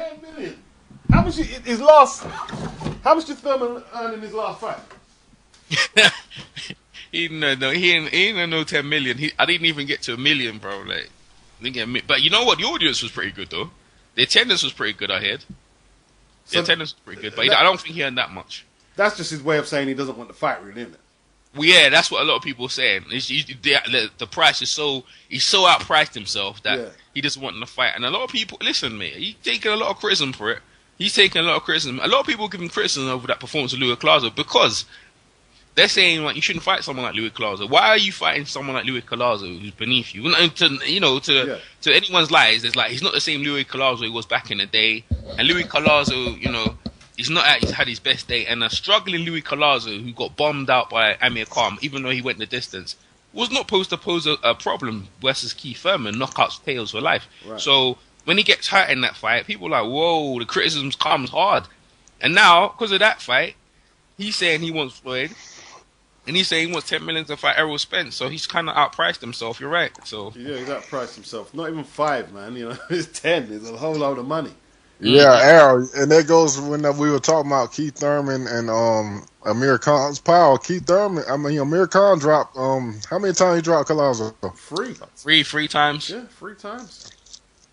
10 million. How much did Thurman earn in his last fight? He ain't no 10 million. I didn't even get to 1 million, bro. Like, but you know what? The audience was pretty good though. The attendance was pretty good. I heard. The attendance was pretty good, but I don't think he earned that much. That's just his way of saying he doesn't want to fight, really, isn't it? Well, yeah, that's what a lot of people are saying. The price is he's so outpriced himself that he doesn't want to fight. And a lot of people, listen, mate, he's taking a lot of criticism for it. He's taking a lot of criticism. A lot of people give him criticism over that performance of Louis Collazo because they're saying like you shouldn't fight someone like Louis Collazo. Why are you fighting someone like Louis Collazo who's beneath you? And to anyone's lies, there's like he's not the same Louis Collazo he was back in the day. And Louis Collazo, he's not had his best day. And a struggling Louis Collazo who got bombed out by Amir Khan, even though he went the distance, was not supposed to pose a problem versus Keith Thurman, knockouts, KOs for life. Right. So when he gets hurt in that fight, people are like, whoa, the criticism comes hard. And now, because of that fight, he's saying he wants Floyd. And he's saying he wants 10 million to fight Errol Spence. So he's kind of outpriced himself. You're right. So yeah, he's outpriced himself. Not even 5, man. It's 10. It's a whole load of money. Yeah, Errol. And that goes when we were talking about Keith Thurman and Amir Khan's power. Amir Khan dropped, how many times he dropped Collazo? 3. Three times. Yeah, 3 times.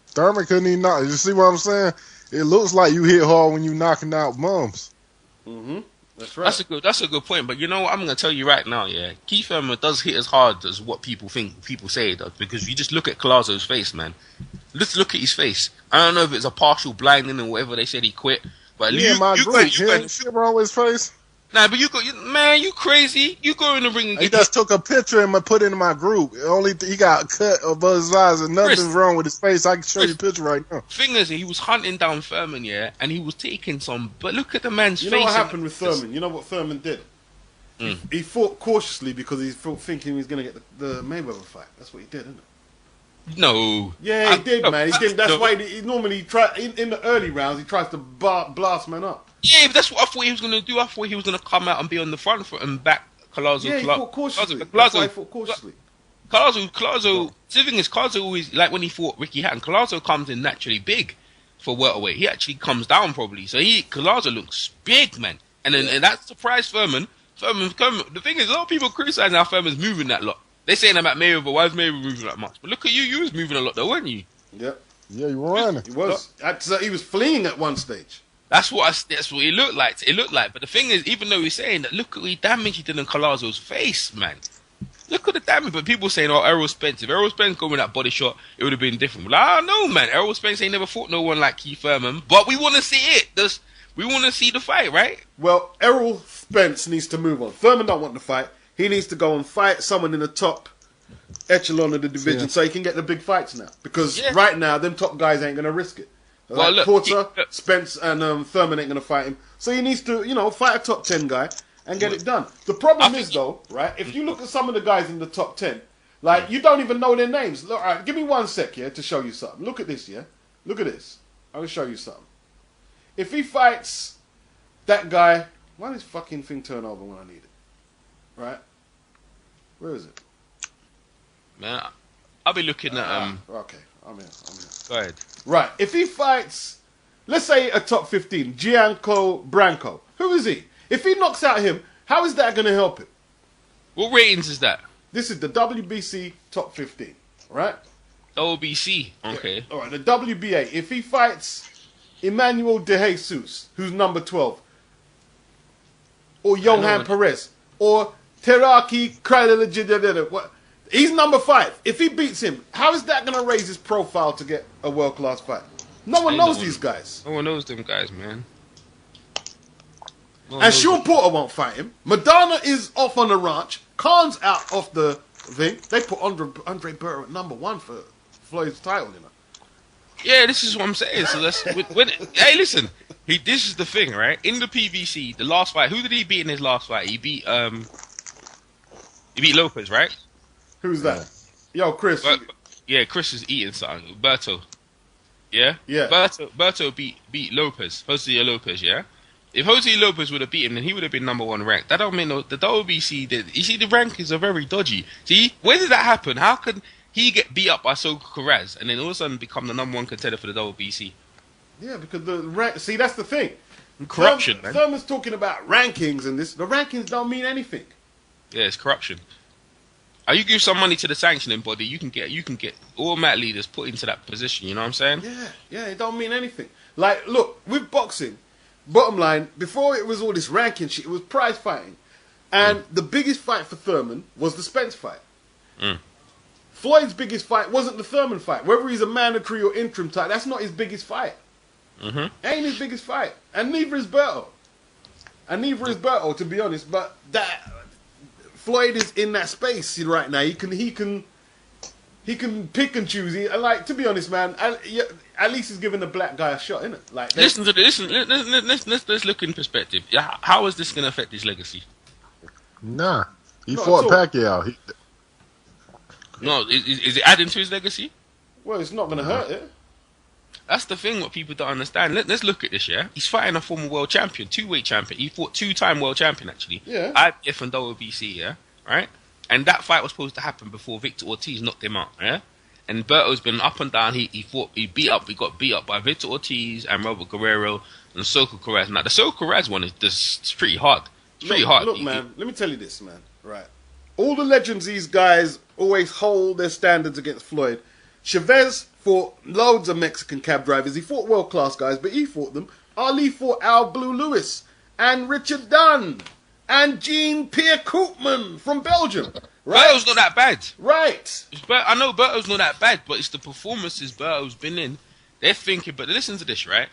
Thurman couldn't even knock. You see what I'm saying? It looks like you hit hard when you knocking out bums. Mm-hmm. That's right. That's a good point. But you know what? I'm going to tell you right now, yeah. Keith Thurman does hit as hard as what people say it does. Because you just look at Collazo's face, man. Let's look at his face. I don't know if it's a partial blinding or whatever they said he quit. But you shit wrong with his face. Nah, but you crazy. You go in the ring and he just took a picture and put it in my group. He got cut above his eyes and nothing's wrong with his face. I can show you a picture right now. Thing is, he was hunting down Thurman, yeah, and he was taking some. But look at the man's face. You know what happened with Thurman? You know what Thurman did? He fought cautiously because he thought thinking he was going to get the Mayweather fight. That's what he did, isn't it? No. Yeah, he did, man. He did. That's why he normally try in the early rounds. He tries to blast man up. Yeah, but that's what I thought he was going to do. I thought he was going to come out and be on the front foot and back Collazo. Yeah, he fought cautiously. That's why he fought cautiously. Collazo. The thing is, Collazo always, like when he fought Ricky Hatton, Collazo comes in naturally big for welterweight. He actually comes down probably. So Collazo looks big, man. And that surprised Thurman. The thing is, a lot of people criticize how Thurman's moving that lot. They're saying about Mayweather, why is Mayweather moving that much? But look at you, you was moving a lot though, weren't you? Yep. Yeah, you were running. He was. He was fleeing at one stage. That's what it looked like. But the thing is, even though he's saying that, look at the damage he did on Collazo's face, man. Look at the damage. But people saying, oh, Errol Spence. If Errol Spence going with that body shot, it would have been different. Well, I don't know, man. Errol Spence ain't never fought no one like Keith Thurman. But we want to see it. We want to see the fight, right? Well, Errol Spence needs to move on. Thurman don't want to fight. He needs to go and fight someone in the top echelon of the division so he can get the big fights now. Because right now, them top guys ain't going to risk it. Like look, Porter, Spence, and Thurman ain't going to fight him. So he needs to, fight a top 10 guy and get it done. The problem is, though, right, if you look at some of the guys in the top 10, like, you don't even know their names. Look, all right, give me 1 sec, to show you something. Look at this, Look at this. I'm going to show you something. If he fights that guy... Why does fucking thing turn over when I need it? Right? Where is it? Man, I'll be looking at... Okay, I'm here. Go ahead. Right, if he fights, let's say a top 15, Gianco Branco, who is he? If he knocks out him, how is that going to help him? What ratings is that? This is the WBC top 15, right? WBC, okay. Yeah. All right, the WBA. If he fights Emmanuel De Jesus, who's number 12, or Johan Perez, or Teraki Kralilajidadada, he's number 5. If he beats him, how is that going to raise his profile to get a world-class fight? No one knows these guys. No one knows them guys, man. And Sean Porter won't fight him. Madonna is off on the ranch. Khan's out off the thing. They put Andre Berto at number 1 for Floyd's title, Yeah, this is what I'm saying. So hey, listen. This is the thing, right? In the PVC, the last fight, who did he beat in his last fight? He beat Lopez, right? Who's that? Yo, Chris. Chris is eating something. Berto. Yeah? Yeah. Berto beat Lopez. Jose Lopez, yeah? If Jose Lopez would have beaten him, then he would have been number 1 ranked. That don't mean the WBC did. You see, the rankings are very dodgy. See, where did that happen? How could he get beat up by Soka Karaz and then all of a sudden become the number 1 contender for the WBC? Yeah, because see, that's the thing. Corruption, man. Thurman's talking about rankings and this. The rankings don't mean anything. Yeah, it's corruption. You give some money to the sanctioning body, you can get automatically just put into that position. You know what I'm saying? Yeah, it don't mean anything. Like, look, with boxing, bottom line, before it was all this ranking shit, it was prize fighting, and the biggest fight for Thurman was the Spence fight. Floyd's biggest fight wasn't the Thurman fight. Whether he's a mandatory or interim type, that's not his biggest fight. Ain't his biggest fight, and neither is Berto. To be honest. But that Floyd is in that space right now. He can pick and choose. Like, to be honest, man, at least he's giving the black guy a shot, innit? Like, listen to this. Let's look in perspective. How is this going to affect his legacy? Nah, he fought Pacquiao. No, is it adding to his legacy? Well, it's not going to hurt it. That's the thing what people don't understand. Let's look at this, yeah? He's fighting a former world champion, two-weight champion. He fought two-time world champion, actually. Yeah. IBF and WBC, yeah? Right? And that fight was supposed to happen before Victor Ortiz knocked him out, yeah? And Berto's been up and down. He got beat up by Victor Ortiz and Robert Guerrero and Soko Corraz. Now, the Soko Corraz one is pretty hard. It's pretty hard. Look, man, let me tell you this, man. Right. All the legends these guys always hold their standards against Floyd. Chavez fought loads of Mexican cab drivers. He fought world-class guys, but he fought them. Ali fought Al Blue Lewis and Richard Dunn and Jean-Pierre Koopman from Belgium. Right? Berto's not that bad. Right. I know Berto's not that bad, but it's the performances Berto's been in. They're thinking, but listen to this, right?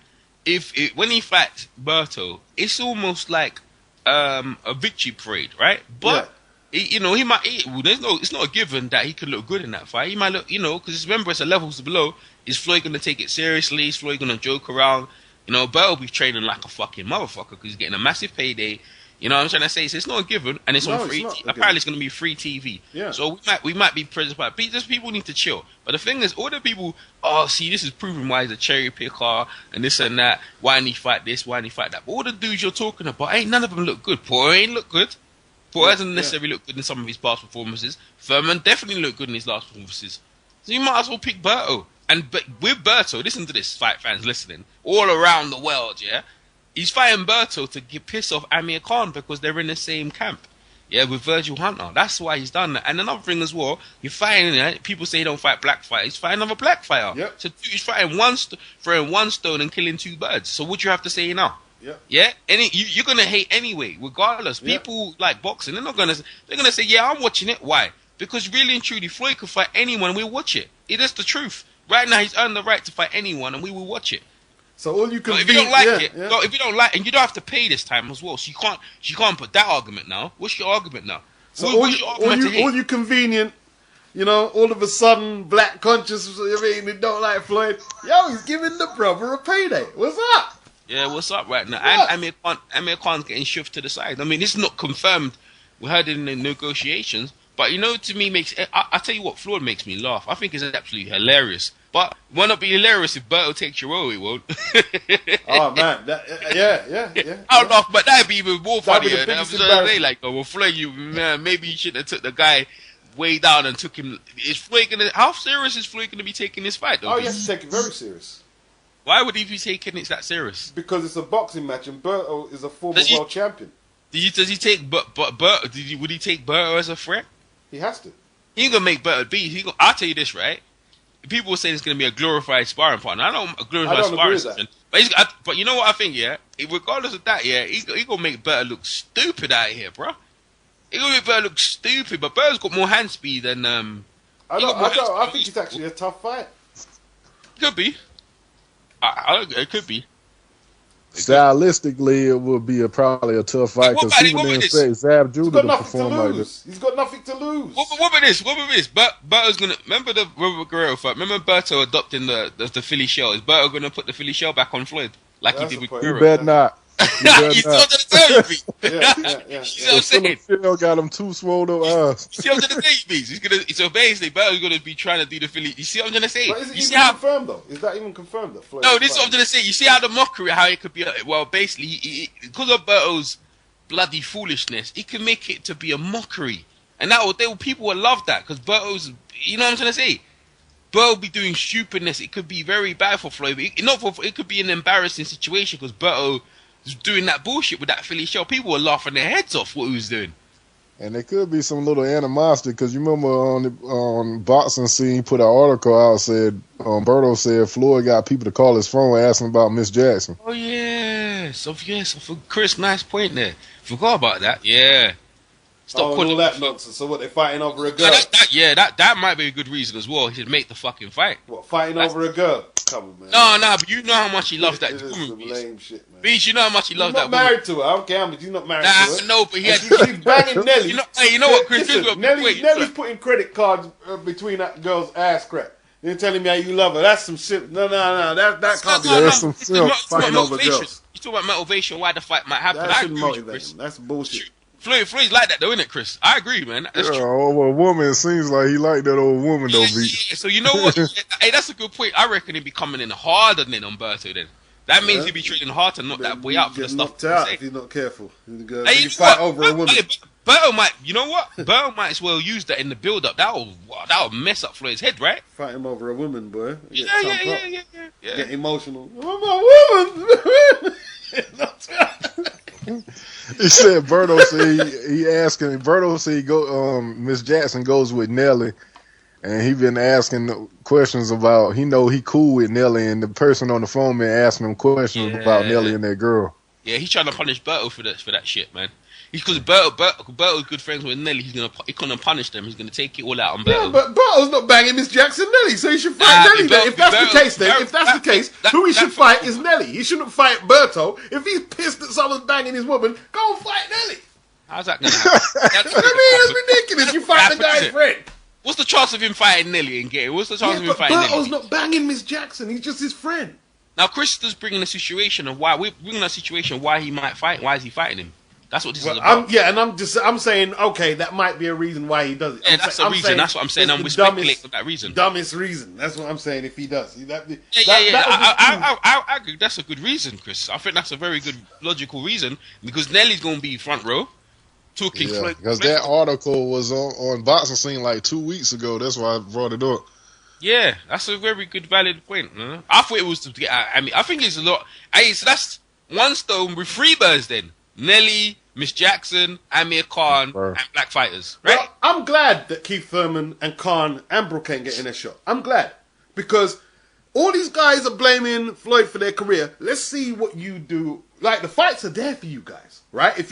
When he fights Berto, it's almost like a victory parade, right? But... Yeah. It's not a given that he could look good in that fight. He might look, because remember, it's a levels below. Is Floyd going to take it seriously? Is Floyd going to joke around? Bell will be training like a fucking motherfucker because he's getting a massive payday. You know what I'm trying to say? So it's not a given, and it's on free. Apparently, it's going to be free TV. Yeah. So we might be present, but just people need to chill. But the thing is, all the people, see, this is proving why he's a cherry picker and this and that. Why didn't he fight this? Why didn't he fight that? But all the dudes you're talking about, ain't none of them look good. Porter ain't look good. Porter hasn't necessarily looked good in some of his past performances. Thurman definitely looked good in his last performances. So you might as well pick Berto. But with Berto, listen to this, fight fans listening, all around the world, yeah? He's fighting Berto to piss off Amir Khan because they're in the same camp. Yeah, with Virgil Hunter. That's why he's done that. And another thing as well, you're fighting, people say he don't fight black fighters. He's fighting another black fighter. Yep. So he's fighting throwing one stone and killing two birds. So what do you have to say now? Yeah. You're gonna hate anyway, regardless. People like boxing. They're gonna say, yeah, I'm watching it. Why? Because really and truly, Floyd could fight anyone, and we'll watch it. It is the truth. Right now, he's earned the right to fight anyone, and we will watch it. So all you can. If you don't like it, if you don't like, and you don't have to pay this time as well. So you can't put that argument now. What's your argument now? So all you convenient. All of a sudden, black conscious. They don't like Floyd. Yo, he's giving the brother a payday. What's up? Yeah, what's up right now? And Amir Khan's getting shoved to the side. I mean, it's not confirmed. We heard it in the negotiations. But, to me, I tell you what, Floyd makes me laugh. I think it's absolutely hilarious. But it won't be hilarious if Berto takes your role, it won't. Oh, man. Yeah. I'll laugh, but that'd be even more funnier. Floyd, maybe you should have took the guy way down and took him. How serious is Floyd going to be taking this fight, though? Oh, he has to take it very serious. Why would he be taking it that serious? Because it's a boxing match, and Berto is a former world champion. Does he take Berto? Would he take Berto as a threat? He has to. He ain't gonna make Berto beat. I'll tell you this, right? People are saying it's gonna be a glorified sparring partner. I don't sparring session, but you know what I think? Yeah, regardless of that, yeah, he gonna make Berto look stupid out here, bro. He gonna make Berto look stupid, but Berto's got more hand speed than I think it's actually a tough fight. Could be. It could be. Stylistically, it would be probably a tough fight because people didn't expect Zab Judah to perform like this. He's got nothing to lose. What about this? Berto's gonna remember the Robert Guerrero fight. Remember Berto adopting the Philly shell. Is Berto gonna put the Philly shell back on Floyd like he did with Guerrero? You bet not. You still gonna tell me? Yeah. You see what I'm saying? Phil got him two swollen up eyes. You see what I'm trying to say? So basically, Berto's gonna be trying to do the Philly. You see what I'm trying to say? But is it even confirmed though? Is that even confirmed that Floyd? No, this is what I'm trying to say. You see how the mockery, how it could be? Well, basically, because of Berto's bloody foolishness, it can make it to be a mockery, and people will love that because Berto's. You know what I'm trying to say? Berto be doing stupidness, it could be very bad for Floyd. It could be an embarrassing situation because Berto was doing that bullshit with that Philly show. People were laughing their heads off what he was doing. And there could be some little animosity because you remember on Boxing Scene, he put an article out, said Berto said Floyd got people to call his phone asking about Miss Jackson. Oh yes, for Chris, nice point there. Forgot about that. Yeah. Stop all that nonsense. So what, they're fighting over a girl? That might be a good reason as well. He should make the fucking fight. What, fighting over a girl? Come on, man. No, but you know how much he loves that woman. Some lame shit, man. Beach, you know how much he loves that woman. He's not married to her. I don't care how much. He's not married to her. No, but he had... She's banging Nelly. You know what, Chris? Listen, Nelly's putting credit cards between that girl's ass crack. You're telling me how you love her. That's some shit. No. That can't be. That's some shit. Fighting over girls. You talk about motivation, why the fight might happen. That shouldn't motivate him. That's bullshit. Floyd's like that though, isn't it, Chris? I agree, man. That's true. Over a woman, it seems like he like that old woman though, B. Yeah. So you know what? Hey, that's a good point. I reckon he'd be coming in harder than on Berto then. That means he'd be training hard to knock that boy out for the stuff. Knocked out if he's not careful. He fight over a woman. Berto might, you know what? Berto might as well use that in the build-up. That'll mess up Floyd's head, right? Fight him over a woman, boy. Yeah. Get emotional. I'm a woman. He said Berto said Miss Jackson goes with Nelly, and he been asking questions about he cool with Nelly, and the person on the phone been asking him questions about Nelly and that girl. Yeah, he's trying to punish Berto for that shit, man. Because Berto's good friends with Nelly, he's gonna punish them. He's gonna take it all out on Berto. Yeah, but Berto's not banging Miss Jackson Nelly, so he should fight Nelly. If that's the case, who he should fight is Nelly. He shouldn't fight Berto. If he's pissed that someone's banging his woman, go and fight Nelly. How's that gonna happen? It's ridiculous. You fight the guy's friend. What's the chance of him fighting Nelly and getting? What's the chance of him fighting Nelly? Berto's not banging Miss Jackson. He's just his friend. Now Chris is bringing a situation of why he might fight. Why is he fighting him? That's what this is about. I'm saying, okay, that might be a reason why he does it. Yeah, that's a reason. That's what I'm saying. We're speculating for that reason. Dumbest reason. That's what I'm saying. If he does, I agree. That's a good reason, Chris. I think that's a very good logical reason because Nelly's going to be front row. Talking because that article was on Boxing Scene like 2 weeks ago. That's why I brought it up. Yeah, that's a very good, valid point. Huh? I thought it was to get. I mean, I think it's a lot. So that's one stone with 3 birds. Then Nelly, Miss Jackson, Amir Khan, and Black Fighters. Right? Well, I'm glad that Keith Thurman and Khan and Brooke ain't getting a shot. I'm glad because all these guys are blaming Floyd for their career. Let's see what you do. Like, the fights are there for you guys, right? If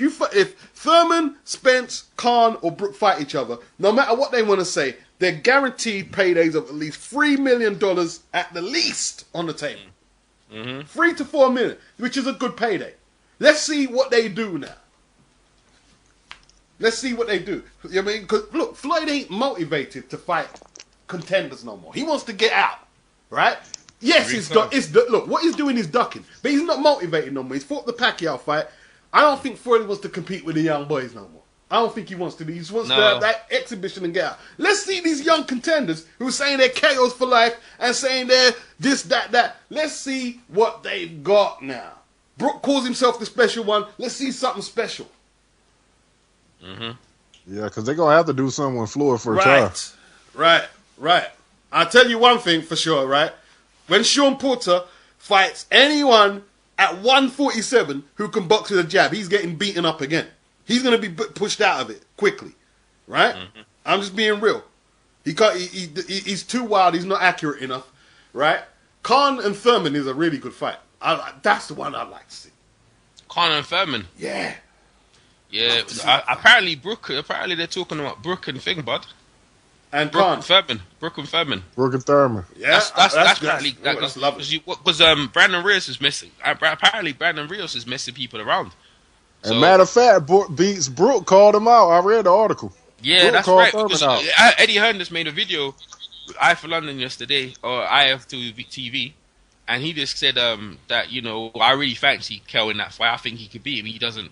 Thurman, Spence, Khan, or Brooke fight each other, no matter what they want to say, they're guaranteed paydays of at least $3 million at the least on the table. Mm-hmm. 3 to 4 million, which is a good payday. Let's see what they do now. Let's see what they do. You know what I mean? Because, look, Floyd ain't motivated to fight contenders no more. He wants to get out, right? Yes, look, what he's doing is ducking. But he's not motivated no more. He's fought the Pacquiao fight. I don't think Floyd wants to compete with the young boys no more. I don't think he wants to. He just wants to have that exhibition and get out. Let's see these young contenders who are saying they're KOs for life and saying they're this, that. Let's see what they've got now. Brooke calls himself the special one. Let's see something special. Mm-hmm. Yeah, because they're going to have to do something with Floyd for a try. Right. I'll tell you one thing for sure, right? When Sean Porter fights anyone at 147 who can box with a jab, he's getting beaten up again. He's going to be pushed out of it quickly, right? Mm-hmm. I'm just being real. He's too wild. He's not accurate enough, right? Khan and Thurman is a really good fight. That's the one I'd like to see. Khan and Thurman? Yeah. Yeah. Apparently they're talking about Brooke and thing, bud. And Brooke Khan. and Thurman. Brooke and Thurman. Brooke and Thurman. Yeah, that's lovely. Because Brandon Rios is missing. Apparently Brandon Rios is messing people around. So, matter of fact, Beats Brooke called him out. I read the article. Yeah, Brooke, that's right. Eddie Hearn just made a video with I for London yesterday, or IF2TV, and he just said that I really fancy Kel in that fight. I think he could beat him. He doesn't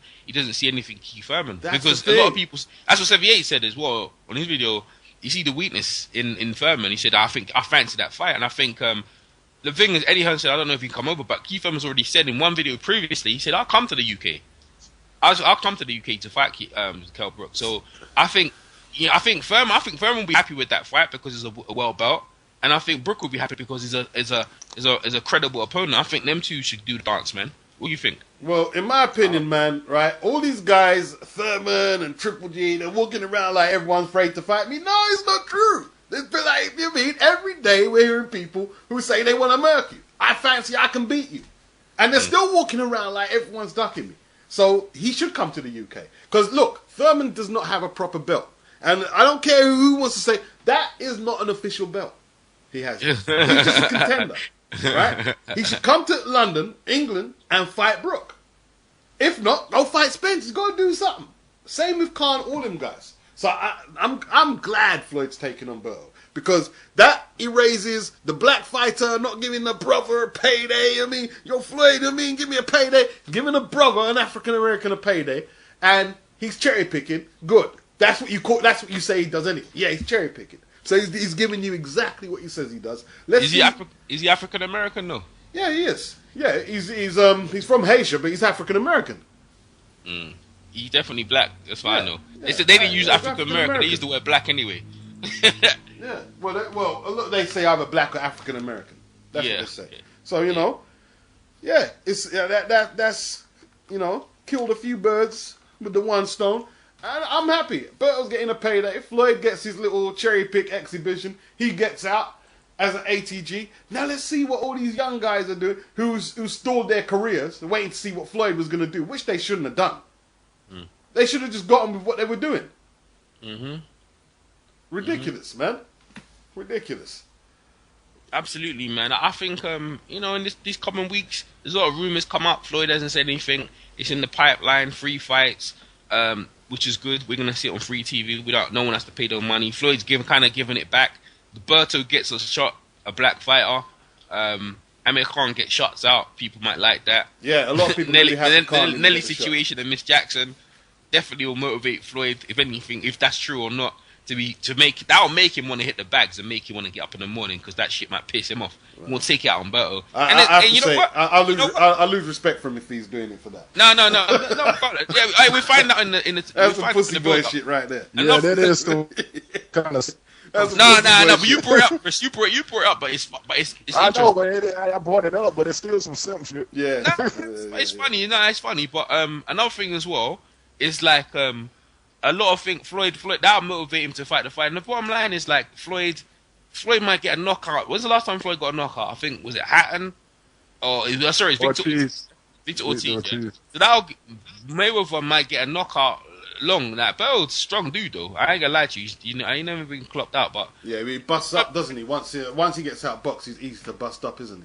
see anything Keith Thurman because a lot of people. That's what Sevier said as well on his video. You see the weakness in Thurman. He said, I fancy that fight, and I think the thing is, Eddie Hearn said, I don't know if he can come over, but Keith Thurman's already said in one video previously, he said, I'll come to the UK. I'll come to the UK to fight Kell Brook. So I think Thurman will be happy with that fight because it's a world belt. And I think Brook will be happy because he's a credible opponent. I think them two should do the dance, man. What do you think? Well, in my opinion, man, right, all these guys, Thurman and Triple G, they're walking around like everyone's afraid to fight me. No, it's not true. It's been like, you mean, every day we're hearing people who say they want to murk you. I fancy I can beat you. And they're still walking around like everyone's ducking me. So he should come to the UK. Because, look, Thurman does not have a proper belt. And I don't care who wants to say, that is not an official belt. He has. He's just a contender. Right? He should come to London, England, and fight Brook. If not, go fight Spence. He's got to do something. Same with Khan, all them guys. So I'm glad Floyd's taking on Berto. Because that erases the black fighter not giving the brother a payday. I mean, yo, Floyd, give me a payday. Giving a brother, an African American, a payday. And he's cherry picking. Good. That's what you say he does anyway. Yeah, he's cherry picking. So he's giving you exactly what he says he does. Is he African American? No. Yeah, he is. Yeah, he's from Haiti, but he's African American. He's definitely black. That's what I know. They said they didn't use African American. They used the word black anyway. Yeah. Well, they say either black or African American. That's what they say. Yeah. So that's killed a few birds with the one stone. And I'm happy. Berto's getting a payday. Floyd gets his little cherry pick exhibition. He gets out as an ATG. Now let's see what all these young guys are doing who stalled their careers, waiting to see what Floyd was going to do, which they shouldn't have done. They should have just got on with what they were doing. Ridiculous, man. Ridiculous. Absolutely, man. I think, in these coming weeks, there's a lot of rumours come up. Floyd hasn't said anything. It's in the pipeline, 3 fights. Which is good. We're gonna see it on free TV. No one has to pay their money. Floyd's kind of giving it back. Berto gets a shot, a black fighter. Amir Khan gets shots out. People might like that. Yeah, a lot of people really have Nelly situation and Miss Jackson definitely will motivate Floyd. If anything, if that's true or not, that'll make him want to hit the bags and make him want to get up in the morning because that shit might piss him off. Right. We'll take it out on Berto. I'll lose respect for him if he's doing it for that. No. Yeah, we find that in the. That's some pussy boy shit right there. Yeah, that is the kind of. No. But you brought it up, Chris. You brought it up, but it's I know, but I brought it up, but it's still some simple shit. Yeah, it's funny. It's funny. But another thing as well is like a lot of things. Floyd that'll motivate him to fight the fight. And the bottom line is like Floyd might get a knockout. When's the last time Floyd got a knockout? I think was it Hatton or sorry, it's Victor Ortiz. Yeah. So Mayweather might get a knockout. Long that Berto's strong dude though. I ain't gonna lie to you. I ain't never been clocked out, but yeah, he busts up, doesn't he? Once he gets out box, he's easy to bust up, isn't he?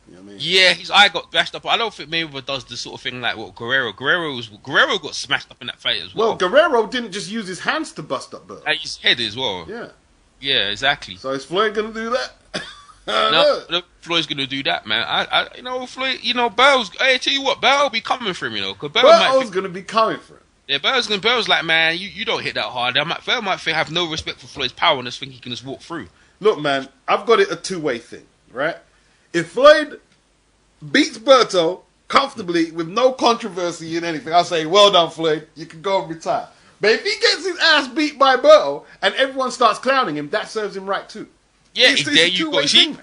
You know what I mean? Yeah, his eye got bashed up. I don't think Mayweather does the sort of thing like what Guerrero got smashed up in that fight as well. Well, Guerrero didn't just use his hands to bust up Berto. Like his head as well. Yeah, exactly. So is Floyd gonna do that? No, Floyd's gonna do that, man. Floyd. Berto's. I tell you what, Berto be coming for him. Because Berto's gonna be coming for him. Yeah, Berto's like, man, you don't hit that hard. Berto might have no respect for Floyd's power and just think he can just walk through. Look, man, I've got it a two-way thing, right? If Floyd beats Berto comfortably with no controversy in anything, I'll say, well done, Floyd. You can go and retire. But if he gets his ass beat by Berto and everyone starts clowning him, that serves him right too. Yeah, there you go. See,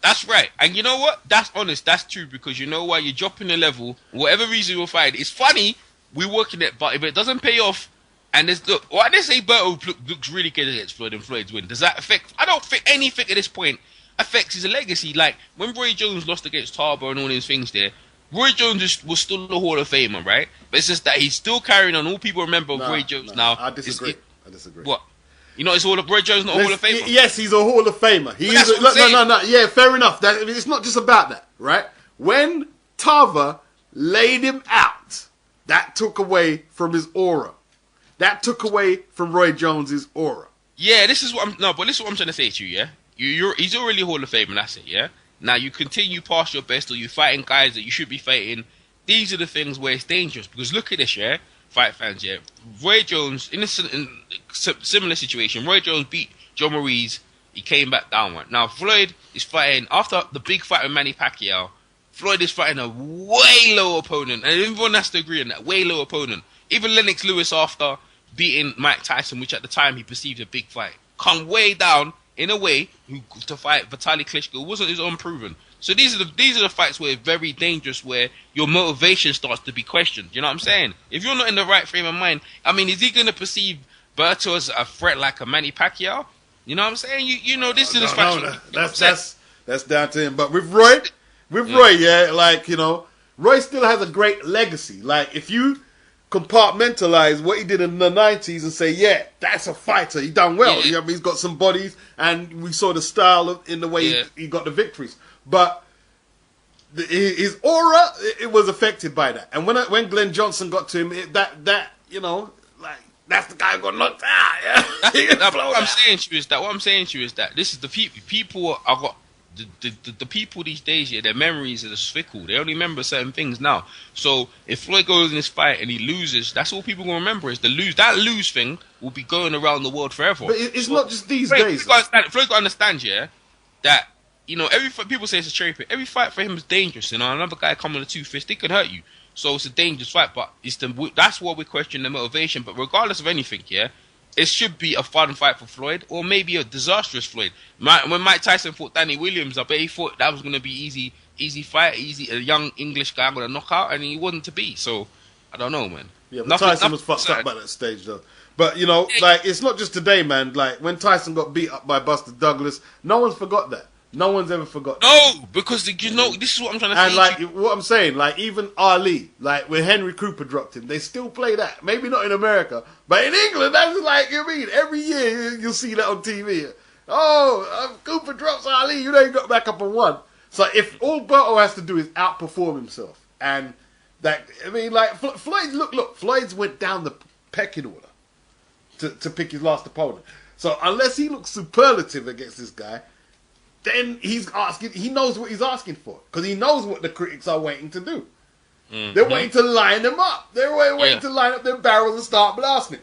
that's right. And you know what? That's honest. That's true because you know why? You're dropping the level. Whatever reason you'll find. It's funny. We're working it, but if it doesn't pay off, and why they say Berto looks really good against Floyd and Floyd's win, does that affect? I don't think anything at this point affects his legacy. Like when Roy Jones lost against Tarver and all these things there, Roy Jones was still a Hall of Famer, right? But it's just that he's still carrying on. All people remember Roy Jones now. I disagree. What? It's Roy Jones not a Hall of Famer? Yes, he's a Hall of Famer. No. Yeah, fair enough. It's not just about that, right? When Tarver laid him out, that took away from his aura. That took away from Roy Jones's aura. Yeah, this is what I'm trying to say to you. Yeah, he's already a Hall of Famer. That's it. Yeah. Now you continue past your best, or you fighting guys that you should be fighting. These are the things where it's dangerous because look at this. Yeah, fight fans. Yeah, Roy Jones in a similar situation. Roy Jones beat John Maurice. He came back down. Right? Now Floyd is fighting after the big fight with Manny Pacquiao. Floyd is fighting a way lower opponent, and everyone has to agree on that, way lower opponent. Even Lennox Lewis, after beating Mike Tyson, which at the time he perceived a big fight, come way down. in a way to fight Vitaly Klitschko wasn't as unproven. So these are the fights where it's very dangerous, where your motivation starts to be questioned. You know what I'm saying? If you're not in the right frame of mind, I mean, is he going to perceive Berto as a threat like a Manny Pacquiao? You know what I'm saying? You know, this is the fight. That's down to him. But with Roy, yeah, like, you know, Roy still has a great legacy. Like, if you compartmentalize what he did in the 90s and say, yeah, that's a fighter, he done well. You know what I mean? He's got some bodies, and we saw the style in the way he got the victories. But his aura, it was affected by that. And when Glenn Johnson got to him, that you know, like, that's the guy who got knocked out. Yeah? What I'm saying to you is that this is the people are got the people these days. Yeah, their memories are just fickle. They only remember certain things now. So if Floyd goes in this fight and he loses, that's all people gonna remember is the lose. That lose thing will be going around the world forever. But it's not just these days. Floyd got to understand, yeah, that. You know, people say it's a cherry pick. Every fight for him is dangerous. You know, another guy coming with a 2-fist, it could hurt you. So it's a dangerous fight. But that's what we question the motivation. But regardless of anything, yeah, it should be a fun fight for Floyd, or maybe a disastrous Floyd. When Mike Tyson fought Danny Williams, I bet he thought that was going to be easy fight, a young English guy with a knockout, and he wasn't to be. So I don't know, man. Yeah, but Tyson was fucked up by that stage, though. But, you know, like, it's not just today, man. Like, when Tyson got beat up by Buster Douglas, no one's forgot that. No one's ever forgot. No, because you know this is what I'm trying to say. And like what I'm saying, like even Ali, like when Henry Cooper dropped him, they still play that. Maybe not in America, but in England, that's like, you mean every year you'll see that on TV. Oh, Cooper drops Ali, you know, he got back up and won. So if all Berto has to do is outperform himself, and that, I mean, like Floyd, look, Floyd's went down the pecking order to pick his last opponent. So unless he looks superlative against this guy, then he knows what he's asking for. Because he knows what the critics are waiting to do. Mm-hmm. They're waiting to line them up. They're waiting to line up their barrels and start blasting.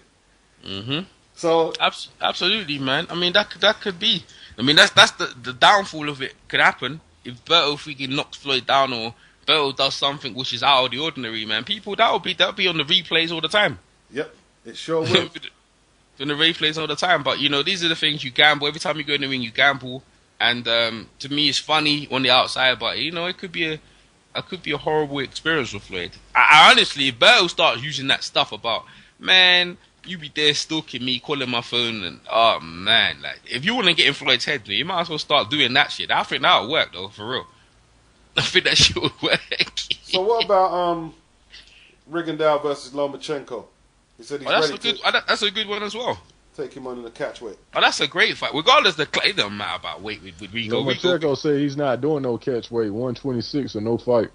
Mm-hmm. So absolutely, man. I mean, that could be. I mean, that's the downfall of it could happen. If Berto freaking knocks Floyd down, or Berto does something which is out of the ordinary, man. People, that'll be on the replays all the time. Yep, it sure will. On the replays all the time. But, you know, these are the things you gamble. Every time you go in the ring, you gamble. And to me, it's funny on the outside, but you know, it could be a horrible experience with Floyd. I honestly, if Berto starts using that stuff about, man, you be there stalking me, calling my phone, and oh man, like if you want to get in Floyd's head, you might as well start doing that shit. I think that'll work though, for real. I think that shit would work. So what about Rigondeaux versus Lomachenko? He said he's ready. That's a good one as well. Take him on in the catch weight. Oh, that's a great fight. Regardless, it doesn't matter about weight with Rigo. Lomachenko said he's not doing no catch weight, 126 or no fight.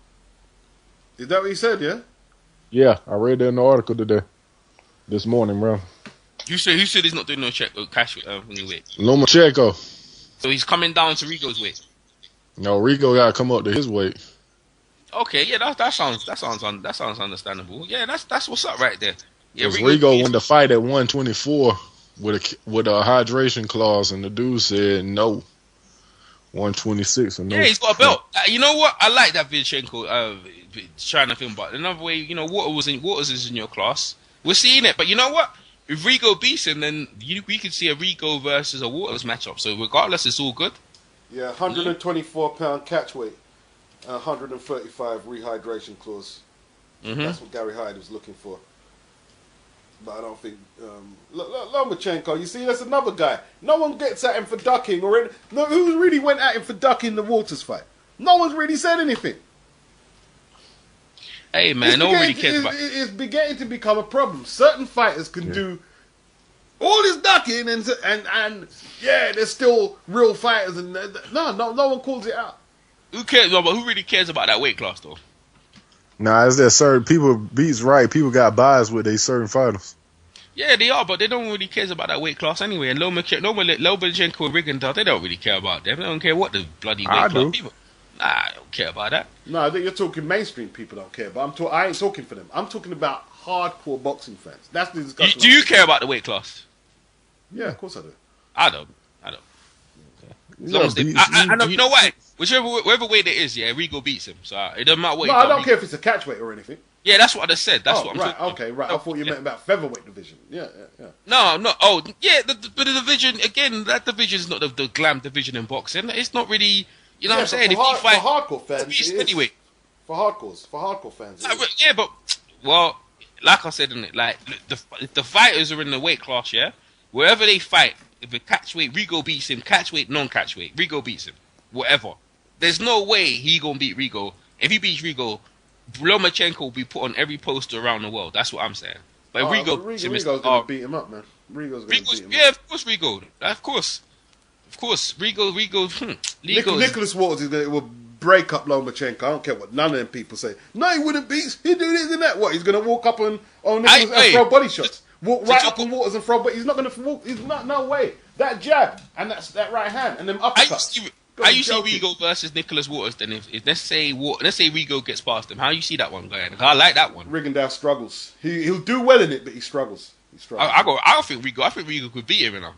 Is that what he said, yeah? Yeah, I read that in the article today. This morning, bro. Who said he's not doing no catch weight? Lomachenko. So he's coming down to Rigo's weight? No, Rigo got to come up to his weight. Okay, yeah, that sounds understandable. Yeah, that's what's up right there. Yeah, Rigo won the fight at 124 with a hydration clause, and the dude said no. 126 or no. Yeah, he's got a belt. You know what? I like that Vichenko trying to film, but another way, you know, Waters is in your class. We're seeing it, but you know what? If Rigo beats him, then we could see a Rigo versus a Waters matchup. So regardless, it's all good. Yeah, 124-pound catch weight, 135 rehydration clause. Mm-hmm. That's what Gary Hyde was looking for. But I don't think Lomachenko, you see, that's another guy. No one gets at him for ducking who really went at him for ducking the Waters fight? No one's really said anything. Hey man, no one really cares about it. It's beginning to become a problem. Certain fighters can do all this ducking and yeah, they're still real fighters, and no one calls it out. Who cares? No, but who really cares about that weight class though? Nah, it's that certain people beats right. People got biased with these certain fighters. Yeah, they are, but they don't really care about that weight class anyway. And Lomachenko and Rigondeaux, they don't really care about them. They don't care what the bloody weight class people. Nah, I don't care about that. No, I think you're talking mainstream people don't care, but I ain't talking for them. I'm talking about hardcore boxing fans. That's the discussion. Do you care about the weight class? Yeah, of course I do. I don't. Okay. As long as you know what? Whatever weight it is, yeah, Rigo beats him. So it doesn't matter what. No, I don't care if it's a catch weight or anything. Yeah, that's what I just said. That's oh, what I'm right, talking okay, right. I thought you meant about featherweight division. Yeah. No. Oh, yeah, but the division, again, that division is not the glam division in boxing. It's not really, you know what I'm saying? For hardcore fans, it is. Anyway. For hardcore fans. Yeah, but, well, like I said, like, the fighters are in the weight class, yeah? Wherever they fight, if it's catchweight, Rigo beats him. Catchweight, non-catchweight, Rigo beats him. Whatever. There's no way he gonna beat Rigo. If he beats Rigo, Lomachenko will be put on every poster around the world. That's what I'm saying. But Rigo's gonna beat him up, man. Rigo's gonna beat him up. Yeah, of course Rigo. Of course. Rigo. Nicholas Waters will break up Lomachenko. I don't care what none of them people say. No, he wouldn't beat. He'd do this and that. What? He's gonna walk up on Nicholas and throw body shots. Walk right up on Waters and throw. But he's not gonna walk. He's not. No way. That jab and that right hand and them uppercuts. How you see Rigo versus Nicholas Waters? Then if let's say Rigo gets past him, how you see that one going? I like that one. Rigondeaux struggles. He'll do well in it, but he struggles. I don't think Rigo could beat him enough.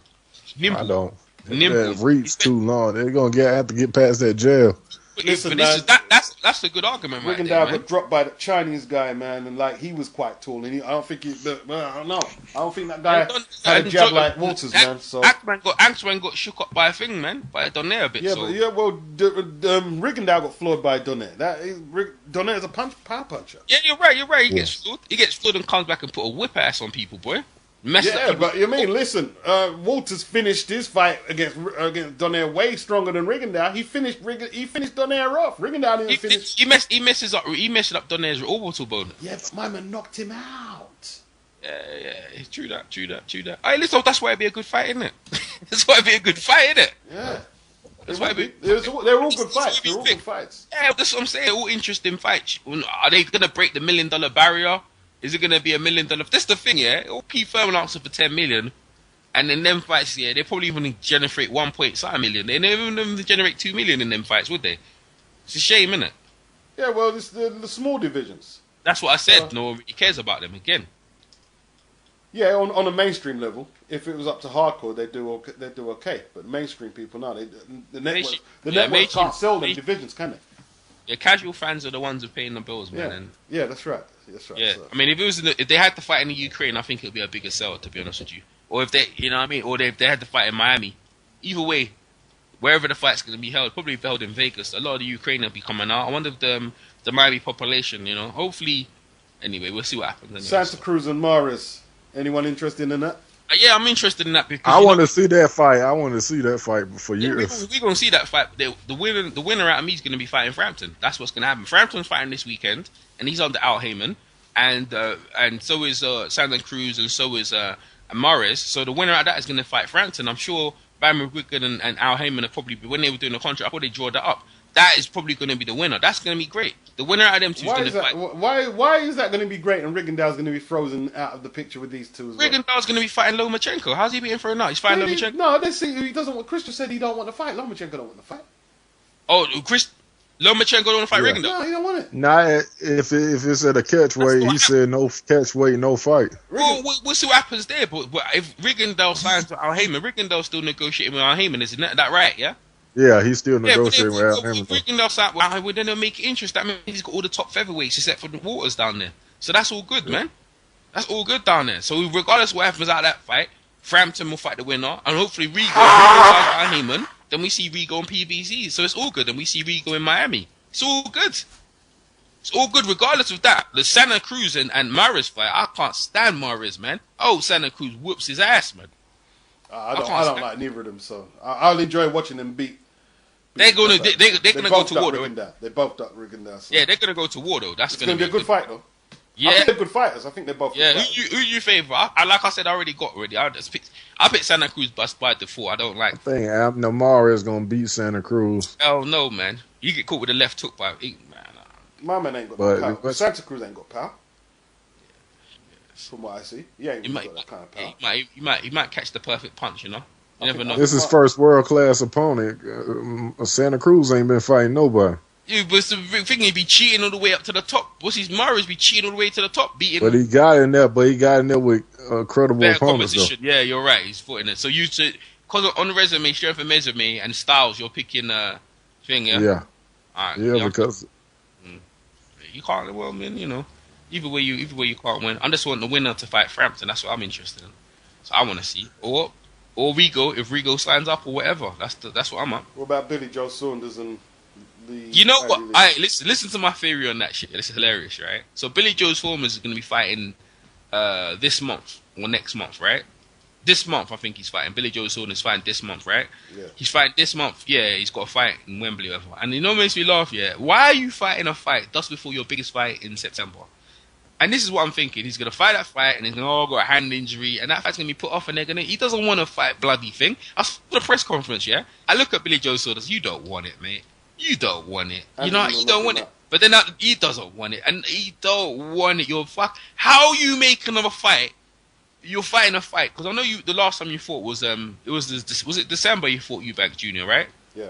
Nimble. I don't. Nimble. That reach too long. They're gonna have to get past that jail. Listen, that's a good argument, right? Rigondeaux got dropped by the Chinese guy, man, and like he was quite tall, and I don't think I don't know. I don't think that guy had a jab like Walters, man. So Axman got shook up by a thing, man, by Donaire a bit. Yeah, Rigondeaux got floored by Donaire. Donaire is a power puncher. Yeah, you're right. He gets floored and comes back and put a whip ass on people, boy. But you mean, listen, Walters finished his fight against Donaire way stronger than Rigondeaux. He finished Donaire off. Rigondeaux didn't finish. He messes up Donaire's orbital bone. Yeah, but my man knocked him out. Yeah, true that. Hey, listen, that's why it'd be a good fight, isn't it? That's why it'd be a good fight, isn't it? Yeah. They're all good fights. They're all good fights. Yeah, that's what I'm saying. All interesting fights. Are they gonna break the $1 million barrier? Is it going to be $1 million? That's the thing, yeah. All P Furman answer for 10 million, and in them fights, yeah, they probably even generate 1.5 million. They never even generate 2 million in them fights, would they? It's a shame, isn't it? Yeah, well, it's the small divisions. That's what I said. No one really cares about them again. Yeah, on a mainstream level, if it was up to hardcore, they do okay. But mainstream people, no, the networks can't sell them divisions, can they? Yeah, casual fans are the ones who are paying the bills, man. Yeah, that's right. Yeah, so. I mean, if they had to fight in the Ukraine, I think it would be a bigger sell, to be honest with you. Or if they, you know what I mean, or if they had to fight in Miami. Either way, wherever the fight's going to be held, probably held in Vegas. A lot of the Ukraine will be coming out. I wonder if the Miami population, you know, hopefully. Anyway, we'll see what happens. Anyway, Santa Cruz and Mares. Anyone interested in that? Yeah, I'm interested in that because I want to see that fight. I want to see that fight for years. We're going to see that fight. The winner out of me is going to be fighting Frampton. That's what's going to happen. Frampton's fighting this weekend, and he's under Al Heyman, and so is Santa Cruz, and so is Mares. So the winner out of that is going to fight Frampton. I'm sure Bam Wigan and Al Heyman are probably, when they were doing the contract, I thought they draw that up. That is probably going to be the winner. That's going to be great. The winner out of them two is going to fight. Why is that going to be great and Rigondeaux's going to be frozen out of the picture with these two as well? Rigondeaux's going to be fighting Lomachenko. How's he being thrown out? He's fighting Lomachenko? No, they see he doesn't want. Christian said he don't want to fight. Lomachenko don't want to fight. Oh, Lomachenko don't want to fight Rigondeaux? No, he don't want it. Nah, if it's at a catch weight, he said no catch weight, no fight. Well, we'll see what happens there. But if Rigondeaux signs to Al Heyman, Rigondeaux's still negotiating with Al Heyman. Isn't that right, yeah? Yeah, he's still negotiating with Al Heyman. Rigondeaux's out, well, we're going to make it interesting. That means he's got all the top featherweights except for the Waters down there. So that's all good, man. That's all good down there. So regardless of what happens out of that fight, Frampton will fight the winner, and hopefully Rigo signs Al Heyman. Then we see Rigo on PBC. So it's all good. And we see Rigo in Miami. It's all good. It's all good regardless of that. The Santa Cruz and Mares fight, I can't stand Mares, man. Oh, Santa Cruz whoops his ass, man. I don't like neither of them, so I'll enjoy watching them beat. They're gonna go to war though. They both duck Rigondeaux. So. Yeah, they're gonna go to war though. That's gonna be a good fight though. Yeah, I think they're good fighters. I think they're both. Yeah, who you favour? I like I said, I already got ready. I picked Santa Cruz by default. I don't like. I think Abner Mara is gonna beat Santa Cruz. Oh no, man! You get caught with a left hook by man. My man ain't got power. Santa Cruz ain't got power. From what I see, he ain't got that kind of power. He might catch the perfect punch, you know. You never know. This is his first world class opponent. Santa Cruz ain't been fighting nobody. Yeah, but the thing, he'd be cheating all the way up to the top. What's his Mares be cheating all the way to the top, beating. But he got in there. with credible opponents. Though. Yeah, you're right. He's footing it. So you should, because on the resume, strength and resume and styles, you're picking thing. Yeah. Yeah. All right. Yeah, because you can't. Well, man, you know. Either way you can't win. I just want the winner to fight Frampton. That's what I'm interested in. So I want to see. Or Rigo, if Rigo signs up or whatever. That's what I'm at. What about Billy Joe Saunders and the... You know what? Listen to my theory on that shit. This is hilarious, right? So Billy Joe Saunders is going to be fighting this month or next month, right? This month, I think he's fighting. Billy Joe Saunders is fighting this month, right? Yeah. He's fighting this month. Yeah, he's got a fight in Wembley or whatever. And it makes me laugh, yeah. Why are you fighting a fight just before your biggest fight in September? And this is what I'm thinking. He's going to fight that fight and he's going to got a hand injury and that fight's going to be put off and he doesn't want to fight bloody thing. I saw the press conference, yeah? I look at Billy Joe Saunders. You don't want it, mate. You don't want it. You don't want it. But then he doesn't want it. And he don't want it. How are you making another fight? You're fighting a fight. Because I know the last time you fought was, was it December you fought Eubank Jr., right? Yeah.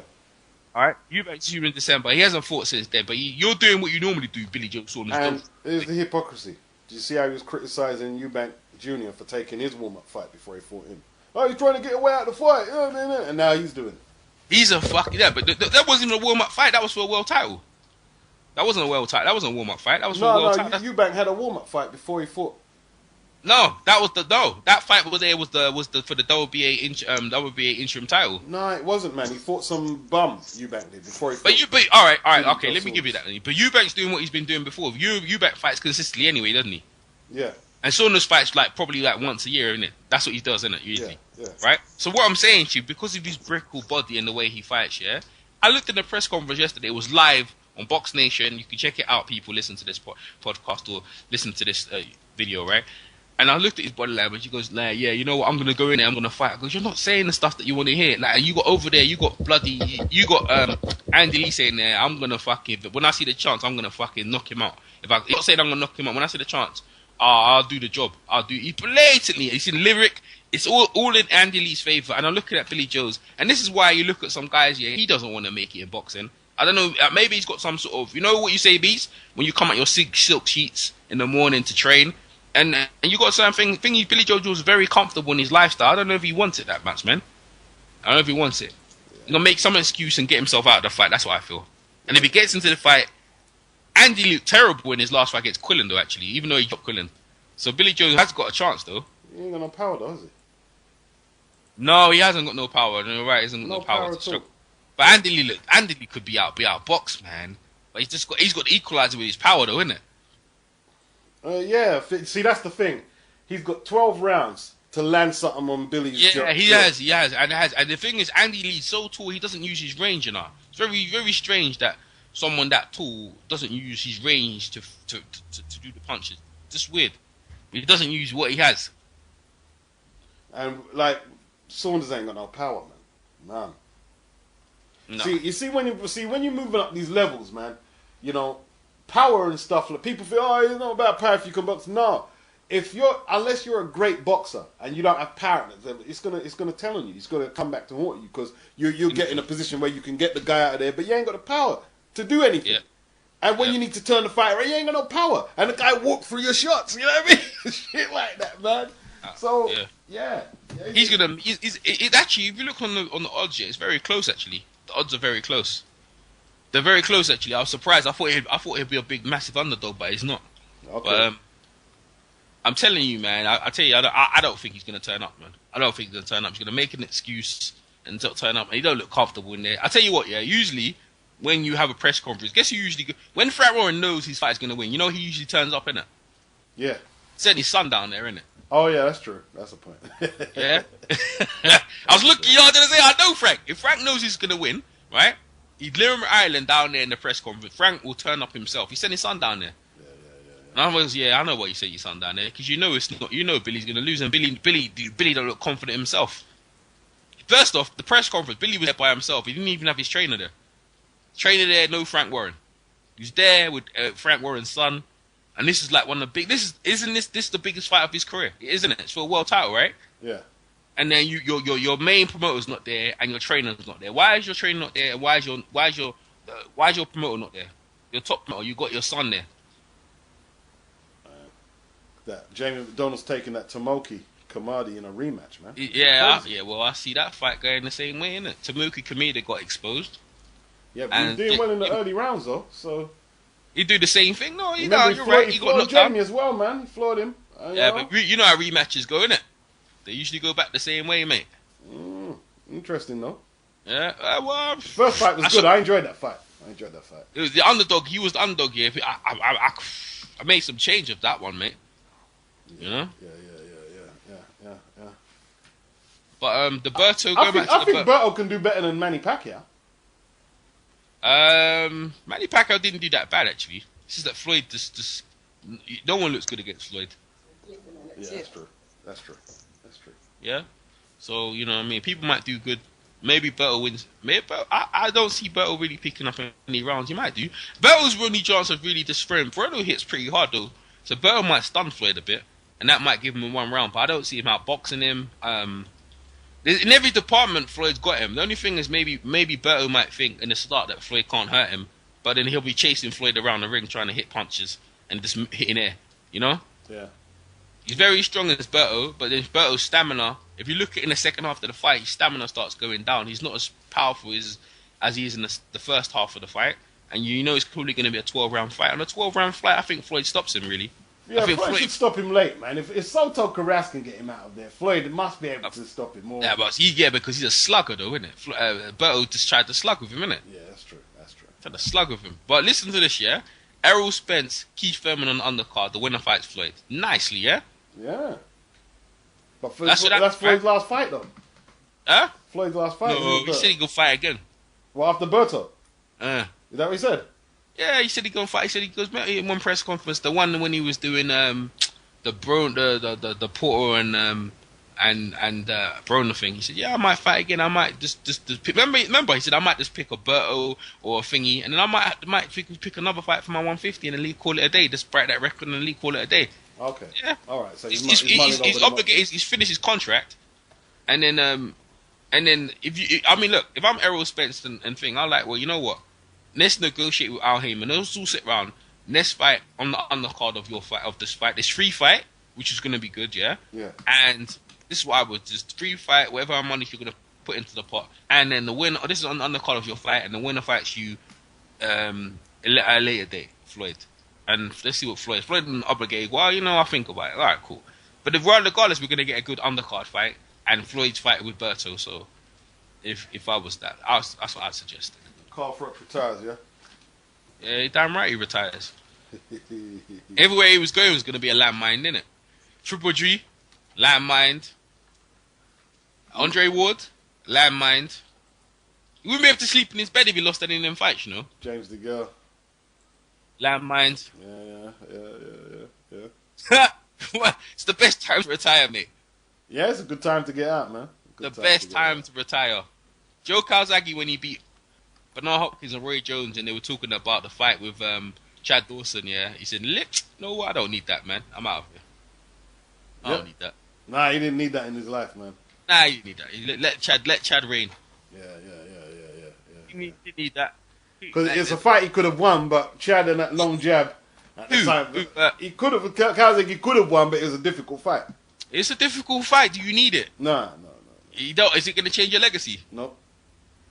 Alright, Eubank Jr. in December. He hasn't fought since then, but you're doing what you normally do, Billy Joe Saunders. And here's the hypocrisy. Did you see how he was criticising Eubank Jr. for taking his warm-up fight before he fought him? Oh, he's trying to get away out of the fight. And now he's doing it. He's a fucking... Yeah, but that wasn't even a warm-up fight. That was for a world title. That wasn't a world title. That wasn't a warm-up fight. That was for a world title. Eubank had a warm-up fight before he fought. No, that fight was for the WBA interim title. No, it wasn't, man. He fought some bum. Eubank did before he fought. But all right, okay. Let me give you that. But Eubank's doing what he's been doing before. Eubank fights consistently anyway, doesn't he? Yeah. And Saunders fights probably once a year, isn't it? That's what he does, isn't it? Usually, yeah. Right. So what I'm saying to you, because of his brittle body and the way he fights, yeah. I looked at the press conference yesterday. It was live on Box Nation. You can check it out. People listen to this podcast or listen to this video, right? And I looked at his body language. He goes, "Yeah, you know what? I'm gonna go in there. I'm gonna fight." I goes, "You're not saying the stuff that you want to hear. Like you got over there. You got Andy Lee saying there. I'm gonna fucking. When I see the chance, I'm gonna fucking knock him out. He's not saying I'm gonna knock him out. When I see the chance, I'll do the job. He blatantly. It's in lyric. It's all in Andy Lee's favor. And I'm looking at Billy Joe's, and this is why you look at some guys. Yeah, he doesn't want to make it in boxing. I don't know. Maybe he's got some sort of. You know what you say, Beats? When you come out your silk sheets in the morning to train. And you got something. Billy Joe was very comfortable in his lifestyle. I don't know if he wants it that much, man. I don't know if he wants it. He's gonna make some excuse and get himself out of the fight. That's what I feel. And if he gets into the fight, Andy looked terrible in his last fight against Quillen, though. Actually, even though he got Quillen, so Billy Joe has got a chance, though. He ain't got no power, though, has he? No, he hasn't got no power. No, right, he hasn't got no power to struggle. But Andy Lee could be out boxed, man. But he's got the equalizer with his power, though, isn't it? Yeah, see, that's the thing. He's got 12 rounds to land something on Billy's jaw. Yeah, he has. And the thing is, Andy Lee's so tall, he doesn't use his range, you know. It's very, very strange that someone that tall doesn't use his range to do the punches. Just weird. He doesn't use what he has. And, like, Saunders ain't got no power, man. None. No. See, when you're moving up these levels, man, you know, power and stuff, like people feel, oh, it's not about power if you can box. No, unless you're a great boxer and you don't have power, it's gonna tell on you. It's gonna come back to haunt you because you get in a position where you can get the guy out of there, but you ain't got the power to do anything. Yeah. And when you need to turn the fight around, you ain't got no power, and the guy walked through your shots. You know what I mean? Shit like that, man. So yeah. He's actually, if you look on the odds, it's very close. Actually, the odds are very close. They're very close, actually. I was surprised. I thought he'd be a big, massive underdog, but he's not. Okay. But I'm telling you, man. I tell you, I don't think he's going to turn up, man. I don't think he's going to turn up. He's going to make an excuse and turn up. And he don't look comfortable in there. I tell you what, yeah. Usually, when you have a press conference, guess who usually when Frank Warren knows his fight's going to win, you know he usually turns up, innit? Yeah. Send his son down there, innit? Oh yeah, that's true. That's the point. Yeah. I was looking. You know, I was going to say, I know Frank. If Frank knows he's going to win, right? He'd Liam Ireland down there in the press conference. Frank will turn up himself. He sent his son down there. And I was, I know why you sent your son down there because you know it's not. You know Billy's going to lose, and Billy don't look confident himself. First off, the press conference, Billy was there by himself. He didn't even have his trainer there. Trainer there, no Frank Warren. He was there with Frank Warren's son, and this is like one of the big. Isn't this the biggest fight of his career? Isn't it? It's for a world title, right? Yeah. And then your main promoter's not there, and your trainer's not there. Why is your trainer not there? And why is your promoter not there? Your top promoter, you got your son there. That Jamie McDonald's taking that Tomoki Kamadi in a rematch, man. Yeah. Well, I see that fight going the same way, innit? Tomoki Kamada got exposed. Yeah, but he was doing well in the early rounds, though. So He do the same thing. No, you're Floyd, right. He got knocked out. Jamie as well, man. He floored him. Yeah, but you know how rematches go, innit? They usually go back the same way, mate. Interesting, though. Yeah, well... First fight was good. I enjoyed that fight. It was the underdog. He was the underdog here. I made some change of that one, mate. You know? Yeah. But the Berto... I think Berto can do better than Manny Pacquiao. Manny Pacquiao didn't do that bad, actually. It's just that Floyd just... No one looks good against Floyd. Yeah, that's true. Yeah? So, you know what I mean? People might do good. Maybe Berto wins. I don't see Berto really picking up any rounds. He might do. Berto's only chance of really destroying. Berto hits pretty hard, though. So Berto might stun Floyd a bit. And that might give him one round. But I don't see him outboxing him. In every department, Floyd's got him. The only thing is maybe Berto might think in the start that Floyd can't hurt him. But then he'll be chasing Floyd around the ring trying to hit punches and just hitting air. You know? Yeah. He's very strong as Berto, but then Berto's stamina, if you look at it in the second half of the fight, his stamina starts going down. He's not as powerful as he is in the first half of the fight. And you know it's probably going to be a 12-round fight. On a 12-round fight, I think Floyd stops him, really. Yeah, Floyd should stop him late, man. If Soto Carras can get him out of there, Floyd must be able to stop him more. Yeah, because he's a slugger, though, isn't it? Berto just tried to slug with him, innit? Yeah, that's true. Tried to slug with him. But listen to this, yeah? Errol Spence, Keith Thurman on the undercard. The winner fights Floyd. Nicely, yeah? Yeah. But that's Floyd's last fight, though. Huh? Floyd's last fight. No, he said he'd go fight again. Well, after Berto? Is that what he said? Yeah, he said he'd go fight. He said he goes in one press conference. The one when he was doing the Porter and Broner thing. He said, "Yeah, I might fight again. I might just remember." He said, "I might just pick a Berto or a thingy, and then I might pick another fight for my 150 and then call it a day. Just break that record and call it a day." Okay. Yeah. All right. So he's obligated. He's finished his contract, and then if I'm Errol Spence and thing, I'm like, well, you know what? Let's negotiate with Al Heyman. Let's all sit around. Let's fight on the undercard of this fight. This free fight, which is going to be good, yeah. Yeah. And this is what I would just free fight, whatever money you're going to put into the pot, and then the winner. This is on the undercard of your fight, and the winner fights you a later date, Floyd. And let's see what Floyd isn't obligated. Well, I'll think about it. All right, cool. But regardless, we're going to get a good undercard fight, and Floyd's fighting with Berto. So, if I was that's what I'd suggest. Carl Froch retires, yeah? Yeah, damn right he retires. Everywhere he was going was going to be a landmine, innit? Triple G, landmine. Andre Ward, landmine. He wouldn't be able to sleep in his bed if he lost any of them fights, James DeGale. Landmines. Yeah. It's the best time to retire, mate. Yeah, it's a good time to get out, man. The best time to retire. Joe Kawasaki, when he beat Bernard Hopkins and Roy Jones, and they were talking about the fight with Chad Dawson, yeah, he said, no, I don't need that, man. I'm out of here. I don't need that. Nah, he didn't need that in his life, man. Nah, he didn't need that. Let Chad reign. Yeah. He didn't need that. Because it's a fight he could have won, but Chad and that long jab at the time. He could have, Kawasaki could have won, but it was a difficult fight. It's a difficult fight. Do you need it? No. You don't. Is it going to change your legacy? No.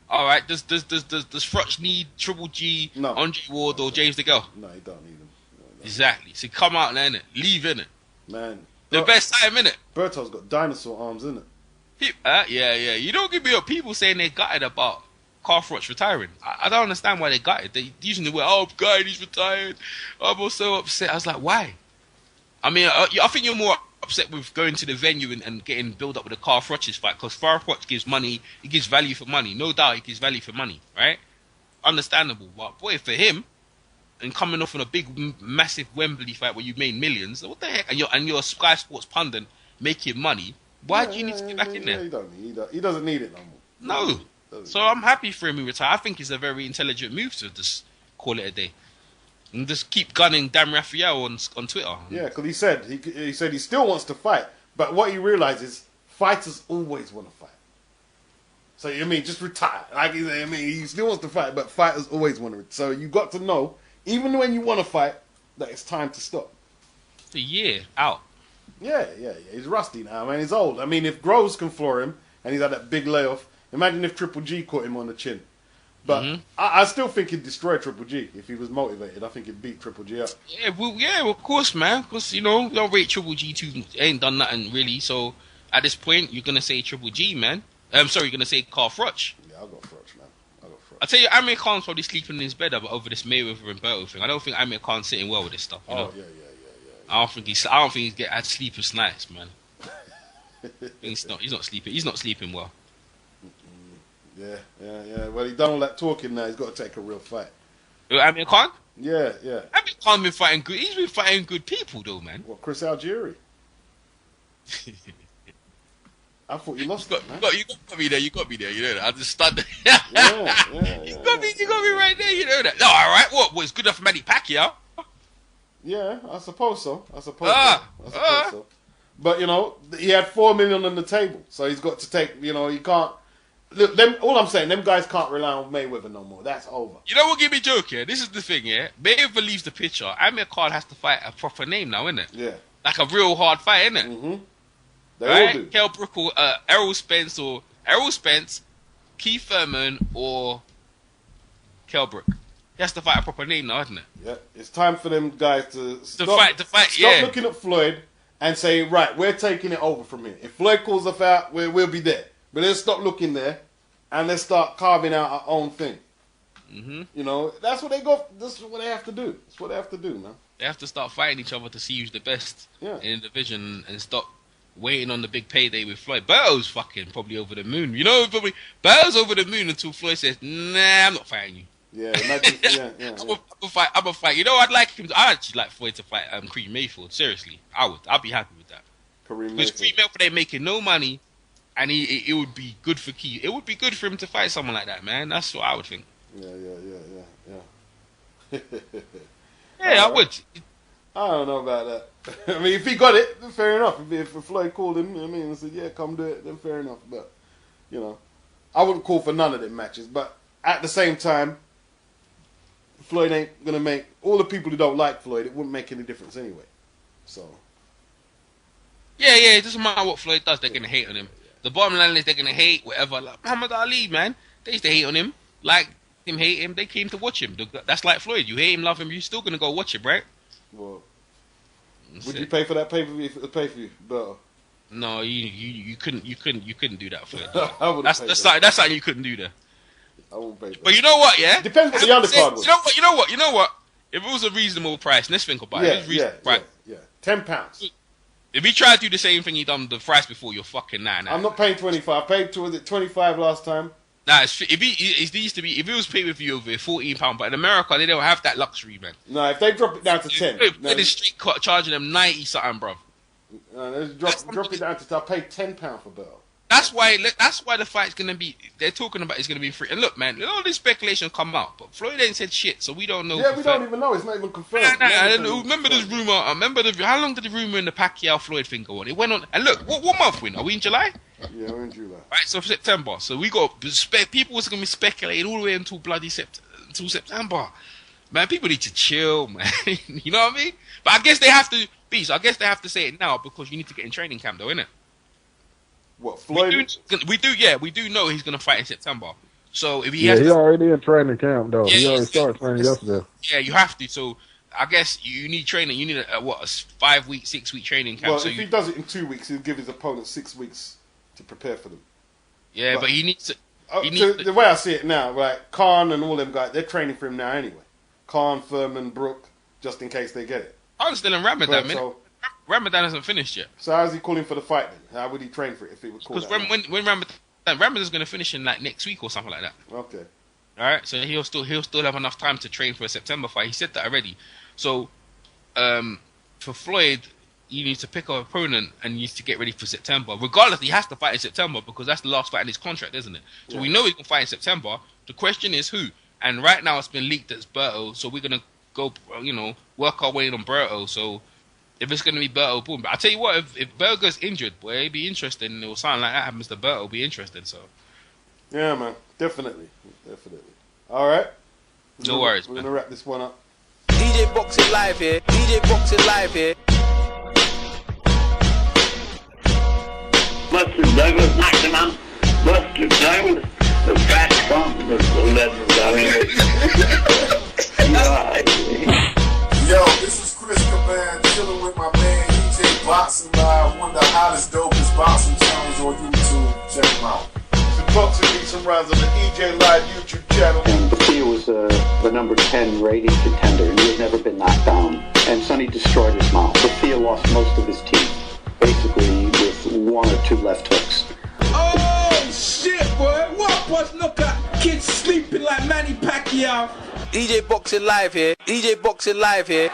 All right. Does Froch need Triple G, Andre Ward, or James DeGale? No, he don't need him. No. Exactly. So come out and innit. Leave innit. Man. The best time innit. Berto's got dinosaur arms, innit? Yeah. You don't give me up. People saying they gutted about Carl Froch retiring. I don't understand why they gutted. They usually were, God, he's retired. I'm so upset. I was like, why? I mean, I think you're more upset with going to the venue and getting built up with a Carl Froch's fight, because Carl Froch gives money, he gives value for money. No doubt he gives value for money, right? Understandable. But boy, for him, and coming off on a big, massive Wembley fight where you made millions, what the heck? And you're a Sky Sports pundit making money, why do you need to get back in there? He doesn't need it no more. No. So I'm happy for him to retire. I think it's a very intelligent move to just call it a day. And just keep gunning Dan Raphael on Twitter. Yeah, because he said he still wants to fight, but what he realizes, fighters always want to fight. So just retire. He still wants to fight, but fighters always want to. So you got to know, even when you want to fight, that it's time to stop. It's a year out. Yeah. He's rusty now, man. He's old. If Groves can floor him, and he's had that big layoff, imagine if Triple G caught him on the chin. But I still think he'd destroy Triple G if he was motivated. I think he'd beat Triple G up. Yeah, well, of course, man. Because, you know, you don't rate Triple G too. Ain't done nothing, really. So, at this point, you're going to say Triple G, man. I'm sorry, you're going to say Carl Froch. Yeah, I'll go Froch, man. I'll tell you, Amir Khan's probably sleeping in his bed over this Mayweather and Berto thing. I don't think Amir Khan's sitting well with this stuff, you know? Yeah. I don't think he's had sleepless nights, man. He's not sleeping well. Yeah. Well, he's done all that talking now. He's got to take a real fight. Amir Khan? Yeah. Amir Khan's been fighting good. He's been fighting good people, though, man. What, Chris Algieri? I thought you lost it, man. You got me there. You know that. I just stunned. You got me right there. You know that. No, all right. What was good enough for Manny Pacquiao? Yeah, I suppose so. So. But, you know, he had $4 million on the table. So he's got to take, you know, he can't. Look, all I'm saying, them guys can't rely on Mayweather no more. That's over. You know what give me a joke, yeah? This is the thing, yeah? Mayweather leaves the picture. Amir Khan has to fight a proper name now, innit? Yeah. Like a real hard fight, innit? Mm-hmm. They right? all do. Kell Brook or Errol Spence, Keith Thurman or Kell Brook. He has to fight a proper name now, isn't it? Yeah. It's time for them guys to stop looking at Floyd and say, right, we're taking it over from here. If Floyd calls us out, we'll be there. But let's stop looking there and let's start carving out our own thing. Mm-hmm. You know, that's what they go. That's what they have to do. That's what they have to do, man. They have to start fighting each other to see who's the best in the division and stop waiting on the big payday with Floyd. Berto's fucking probably over the moon. You know, Berto's over the moon until Floyd says, "Nah, I'm not fighting you." Yeah, imagine, I'm a fight. You know, I'd actually like Floyd to fight Kareem Mayfield. Seriously, I'd be happy with that. Because Kareem Mayfield ain't making no money, and it would be good for Keith. It would be good for him to fight someone like that, man. That's what I would think. Yeah. Yeah, I would. I don't know about that. I mean, if he got it, then fair enough. If Floyd called him, I mean, and said, yeah, come do it, then fair enough. But, you know, I wouldn't call for none of them matches. But at the same time, Floyd ain't going to make, all the people who don't like Floyd, it wouldn't make any difference anyway. So. Yeah, it doesn't matter what Floyd does, they're going to hate on him. The bottom line is they're going to hate whatever. Like Muhammad Ali, man, they used to hate on him. Like him, hate him, they came to watch him. That's like Floyd. You hate him, love him, you're still going to go watch him, right? Well, would you pay for that pay-per-view if it was pay-per-view? Better. No, you couldn't do that, Floyd. That's something you couldn't do there. I won't pay for But you know what, yeah? Depends what the undercard was. You know what? If it was a reasonable price, let's think about it. Yeah. £10. If he tried to do the same thing he done the price before, you're fucking nah. I'm not paying 25. I paid was it 25 last time? Nah, if it was pay per view over £14, but in America they don't have that luxury, man. No, if they drop it down to 10, they're straight charging them 90 something, bro. Drop it down to. I paid £10 for Bell. That's why the fight's gonna be. They're talking about it's gonna be free. And look, man, all this speculation come out, but Floyd ain't said shit, so we don't know. Yeah, we don't even know. It's not even confirmed. Remember this rumor? How long did the rumor in the Pacquiao Floyd thing go on? It went on. And look, what month we in? Are we in July? Yeah, we're in July. Right, so September. So we got people was gonna be speculating all the way until bloody September. Man, people need to chill, man. You know what I mean? But I guess they have to. I guess they have to say it now because you need to get in training camp, though, innit? What, Floyd? We do know he's going to fight in September. So if he he already in training camp, though. He already started training yesterday. Yeah, you have to. So I guess you need training. You need a 5-week, 6-week training camp. Well, if he does it in 2 weeks, he'll give his opponent 6 weeks to prepare for them. Yeah, but he needs to... The way I see it now, like Khan and all them guys, they're training for him now anyway. Khan, Thurman, Brook, just in case they get it. I'm still in Ramadan, man. Ramadan hasn't finished yet. So how's he calling for the fight then? How would he train for it if he would call that? Because when Ramadan's going to finish in like next week or something like that. Okay. All right. So he'll still have enough time to train for a September fight. He said that already. So for Floyd, he needs to pick an opponent and he needs to get ready for September. Regardless, he has to fight in September because that's the last fight in his contract, isn't it? So we know he can fight in September. The question is who. And right now it's been leaked as Berto. So we're gonna go, work our way on Berto. So. If it's going to be Berto, boom. But I'll tell you what, if Berto gets injured, boy, it'd be interesting. It will sound like that happens to Berto, it'll be interesting, so. Yeah, man. Definitely. All right. No worries, We're going to wrap this one up. DJ Boxing Live here. Buster Douglas knocked him out. Buster Douglas The fat bump was the legend. Yo, this is Chris Caban chilling with my man EJ Boxing Live, one of the hottest, dopest boxing channels on YouTube. Check him out. The boxing beats and rounds on the EJ Live YouTube channel. And Thea was the number 10 rating contender, and he had never been knocked down. And Sonny destroyed his mouth. Thea lost most of his teeth, basically with 1 or 2 left hooks. Oh shit, boy! What was look at kids sleeping like Manny Pacquiao? EJ Boxing Live here. EJ Boxing Live here.